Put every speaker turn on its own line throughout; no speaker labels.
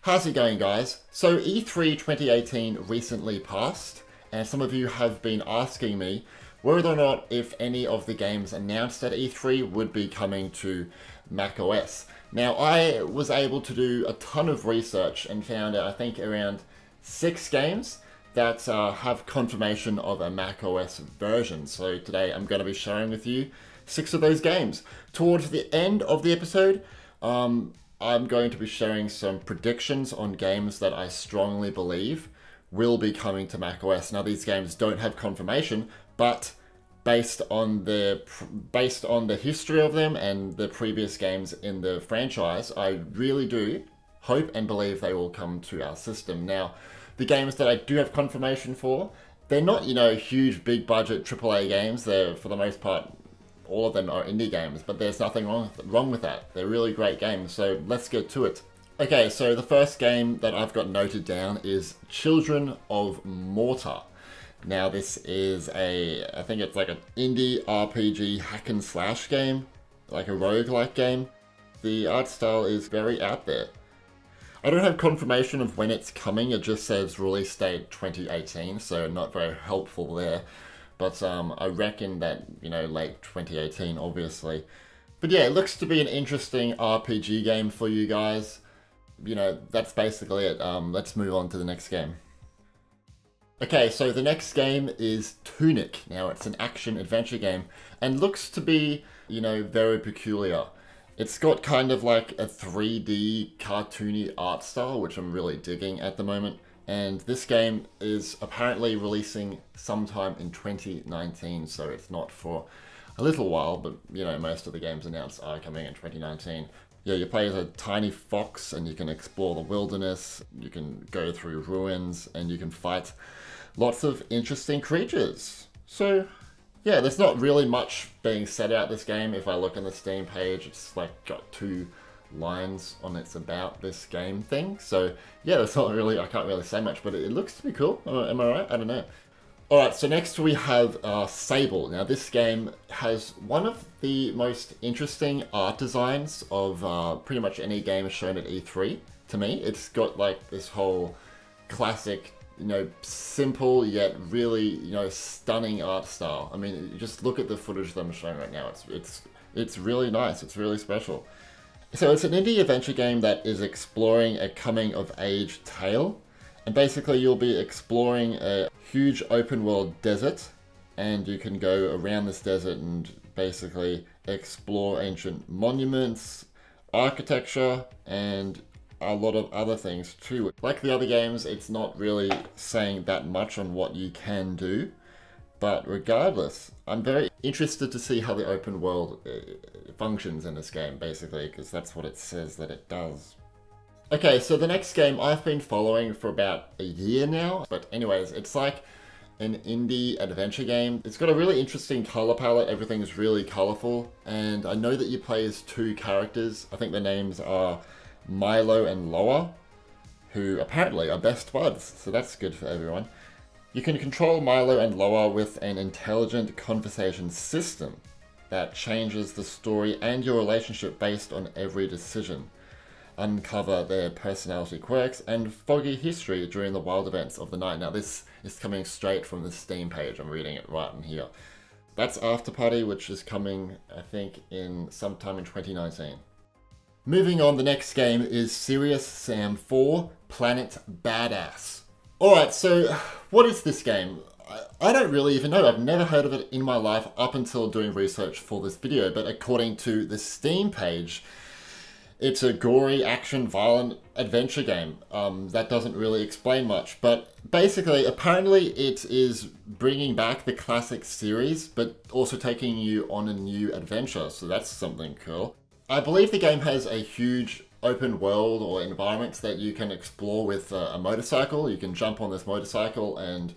How's it going, guys? So E3 2018 recently passed, and some of you have been asking me whether or not if any of the games announced at E3 would be coming to macOS. Now, I was able to do a ton of research and found, I think, around 6 games that have confirmation of a macOS version. So today I'm going to be sharing with you 6 of those games. Towards the end of the episode, I'm going to be sharing some predictions on games that I strongly believe will be coming to macOS. Now, these games don't have confirmation, but based on the history of them and the previous games in the franchise, I really do hope and believe they will come to our system. Now, the games that I do have confirmation for, they're not, huge, big budget AAA games. They're, for the most part, all of them are indie games, but there's nothing wrong with that. They're really great games, so let's get to it. Okay, so the first game that I've got noted down is Children of Morta. Now, this is I think it's like an indie RPG hack and slash game, like a roguelike game. The art style is very out there. I don't have confirmation of when it's coming, it just says release date 2018, so not very helpful there. But I reckon that, late 2018, obviously. But yeah, it looks to be an interesting RPG game for you guys. That's basically it. Let's move on to the next game. Okay, so the next game is TUNIC. Now, it's an action-adventure game, and looks to be, very peculiar. It's got kind of like a 3D cartoony art style, which I'm really digging at the moment. And this game is apparently releasing sometime in 2019, so it's not for a little while, but most of the games announced are coming in 2019. Yeah, you play as a tiny fox and you can explore the wilderness, you can go through ruins, and you can fight lots of interesting creatures. So yeah, there's not really much being said about this game. If I look on the Steam page, it's like got 2 lines on its about this game thing. So yeah, that's not really, I can't really say much, but it looks to be cool. Am I right? I don't know. Alright, so next we have Sable. Now, this game has one of the most interesting art designs of pretty much any game shown at E3 to me. It's got like this whole classic, simple yet really, stunning art style. I mean, just look at the footage that I'm showing right now. It's really nice. It's really special. So it's an indie adventure game that is exploring a coming-of-age tale. And basically you'll be exploring a huge open world desert, and you can go around this desert and basically explore ancient monuments, architecture, and a lot of other things too. Like the other games, it's not really saying that much on what you can do, but regardless, I'm very interested to see how the open world functions in this game, basically, because that's what it says that it does. Okay, so the next game I've been following for about a year now, but anyways, it's like an indie adventure game. It's got a really interesting color palette, everything's really colorful, and I know that you play as 2 characters. I think their names are Milo and Loa, who apparently are best buds, so that's good for everyone. You can control Milo and Loa with an intelligent conversation system that changes the story and your relationship based on every decision. Uncover their personality quirks and foggy history during the wild events of the night. Now, this is coming straight from the Steam page. I'm reading it right in here. That's Afterparty, which is coming, I think, in sometime in 2019. Moving on, the next game is Serious Sam 4 Planet Badass. Alright, so what is this game? I don't really even know. I've never heard of it in my life up until doing research for this video, but according to the Steam page, it's a gory, action, violent adventure game. That doesn't really explain much, but basically, apparently it is bringing back the classic series, but also taking you on a new adventure, so that's something cool. I believe the game has a huge open world or environments that you can explore with a motorcycle. You can jump on this motorcycle and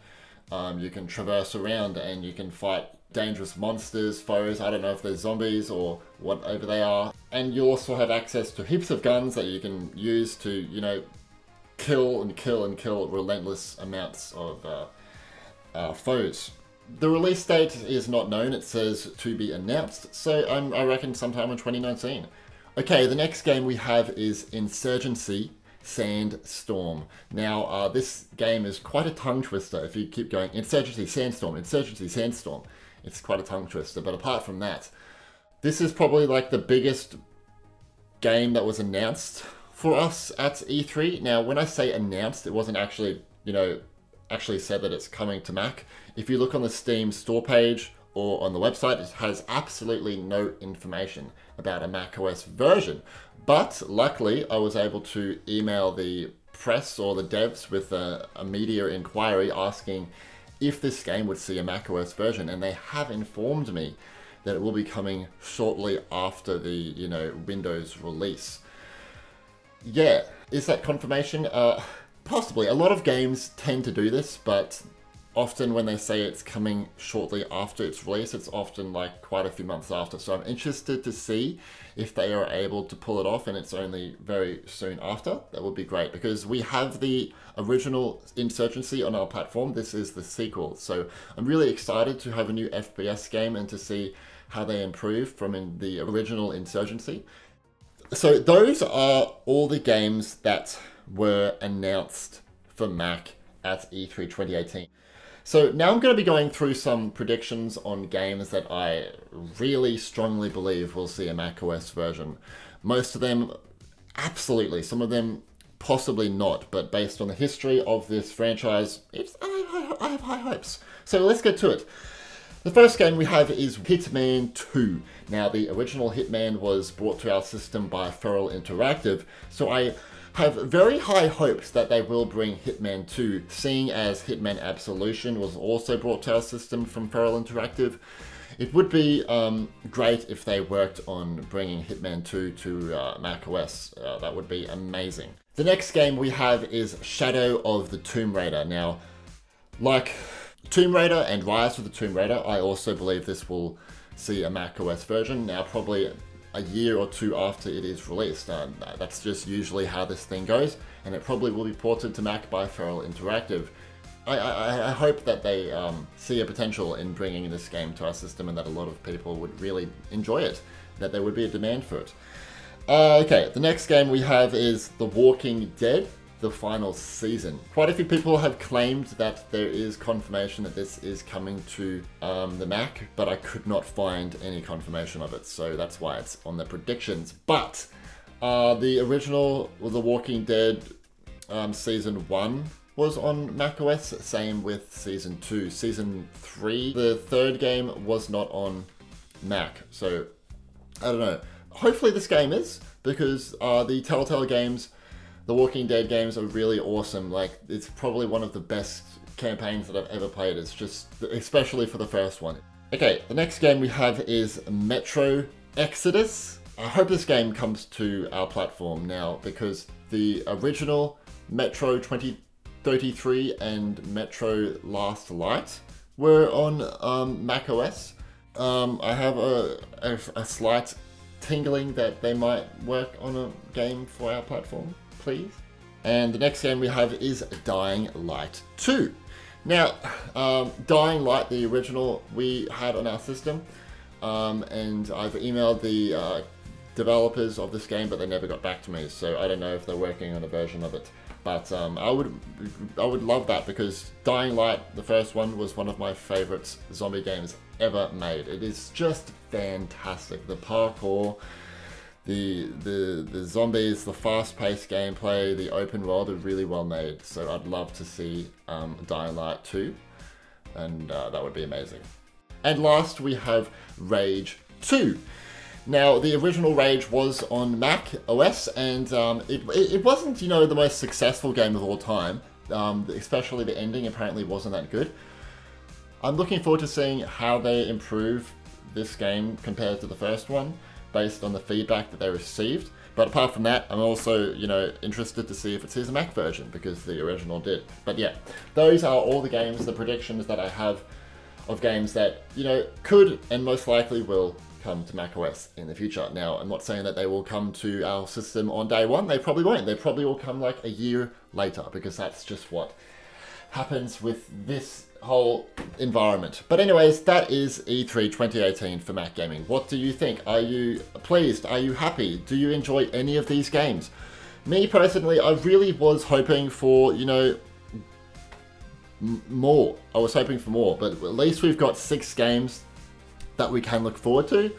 you can traverse around and you can fight dangerous monsters, foes, I don't know if they're zombies or whatever they are. And you also have access to heaps of guns that you can use to, kill and kill and kill relentless amounts of foes. The release date is not known, it says to be announced, so I reckon sometime in 2019. Okay, the next game we have is Insurgency, Sandstorm. Now, this game is quite a tongue twister if you keep going Insurgency, Sandstorm, Insurgency, Sandstorm. It's quite a tongue twister, but apart from that, this is probably like the biggest game that was announced for us at E3. Now, when I say announced, it wasn't actually, actually said that it's coming to Mac. If you look on the Steam store page or on the website, it has absolutely no information about a macOS version. But luckily, I was able to email the press or the devs with a media inquiry asking if this game would see a macOS version, and they have informed me that it will be coming shortly after the, Windows release. Yeah, is that confirmation? Possibly. A lot of games tend to do this, but often when they say it's coming shortly after its release, it's often like quite a few months after. So I'm interested to see if they are able to pull it off and it's only very soon after. That would be great, because we have the original Insurgency on our platform. This is the sequel. So I'm really excited to have a new FPS game and to see how they improve from the original Insurgency. So those are all the games that were announced for Mac at E3 2018. So now I'm going to be going through some predictions on games that I really strongly believe will see a macOS version. Most of them, absolutely. Some of them, possibly not. But based on the history of this franchise, I have high hopes. So let's get to it. The first game we have is Hitman 2. Now, the original Hitman was brought to our system by Feral Interactive, so I have very high hopes that they will bring Hitman 2, seeing as Hitman Absolution was also brought to our system from Feral Interactive. It would be great if they worked on bringing Hitman 2 to macOS. That would be amazing. The next game we have is Shadow of the Tomb Raider. Now, like Tomb Raider and Rise of the Tomb Raider, I also believe this will see a macOS version. Now, probably a year or two after it is released. That's just usually how this thing goes, and it probably will be ported to Mac by Feral Interactive. I hope that they see a potential in bringing this game to our system and that a lot of people would really enjoy it, that there would be a demand for it. Okay, the next game we have is The Walking Dead, the final season. Quite a few people have claimed that there is confirmation that this is coming to the Mac, but I could not find any confirmation of it, so that's why it's on the predictions. But the original The Walking Dead Season 1 was on macOS, same with Season 2. Season 3, the third game, was not on Mac, so I don't know. Hopefully this game is, because the Telltale games, the Walking Dead games, are really awesome. Like, it's probably one of the best campaigns that I've ever played. It's just, especially for the first one. Okay, the next game we have is Metro Exodus. I hope this game comes to our platform now, because the original Metro 2033 and Metro Last Light were on macOS. I have a slight tingling that they might work on a game for our platform, please. And the next game we have is Dying Light 2. Now, Dying Light, the original, we had on our system, and I've emailed the developers of this game, but they never got back to me, so I don't know if they're working on a version of it. But I would love that, because Dying Light, the first one, was one of my favorite zombie games ever made. It is just fantastic. The parkour, the zombies, the fast-paced gameplay, the open world are really well made. So I'd love to see Dying Light 2, and that would be amazing. And last we have Rage 2. Now, the original Rage was on Mac OS, and it wasn't, the most successful game of all time. Especially the ending apparently wasn't that good. I'm looking forward to seeing how they improve this game compared to the first one, based on the feedback that they received. But apart from that, I'm also, interested to see if it sees a Mac version, because the original did. But yeah, those are all the games, the predictions that I have of games that, could and most likely will come to macOS in the future. Now, I'm not saying that they will come to our system on day one. They probably won't. They probably will come like a year later, because that's just what happens with this whole environment. But anyways, that is E3 2018 for Mac Gaming. What do you think? Are you pleased? Are you happy? Do you enjoy any of these games? Me personally, I really was hoping for, you know, more. I was hoping for more, but at least we've got 6 games that we can look forward to.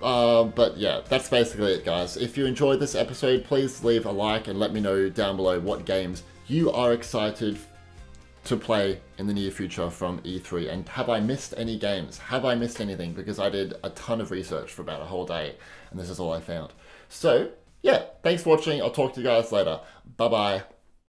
But yeah, that's basically it, guys. If you enjoyed this episode, please leave a like and let me know down below what games you are excited to play in the near future from E3. And have I missed any games? Have I missed anything? Because I did a ton of research for about a whole day, and this is all I found. So, yeah, thanks for watching. I'll talk to you guys later. Bye-bye.